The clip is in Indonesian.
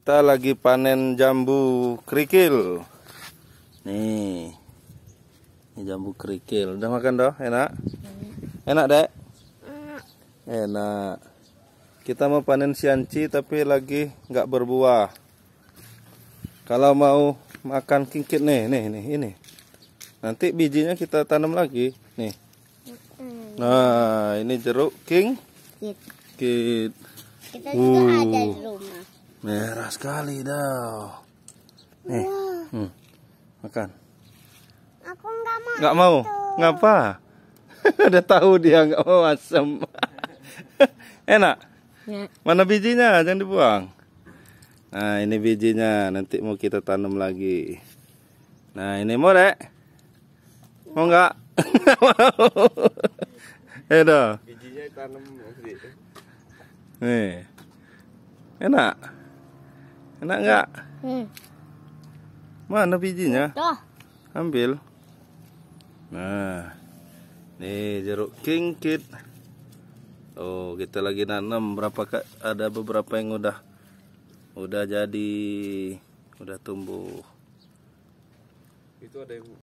Kita lagi panen jambu kerikil. Nih. Ini jambu kerikil. Udah makan doh? Enak? Enak, Dek? Enak. Kita mau panen sianci tapi lagi nggak berbuah. Kalau mau makan kingkit nih, ini. Nanti bijinya kita tanam lagi, nih. Nah, ini jeruk kingkit. Kita juga ada di rumah. Merah sekali dah. Nih, makan. Aku nggak mau. Nggak mau? Ngapa? Udah tahu dia nggak mau asam. Enak? Ya. Mana bijinya? Jangan dibuang. Nah, ini bijinya. Nanti mau kita tanam lagi. Nah, ini mau, Dek? Mau nggak? Dah. Bijinya tanam nanti. Nih. Enak? Enak nggak? Mana bijinya? Tuh. Ambil. Nah, nih jeruk kingkit. Oh, kita lagi nanam ada beberapa yang udah jadi, udah tumbuh. Itu ada yang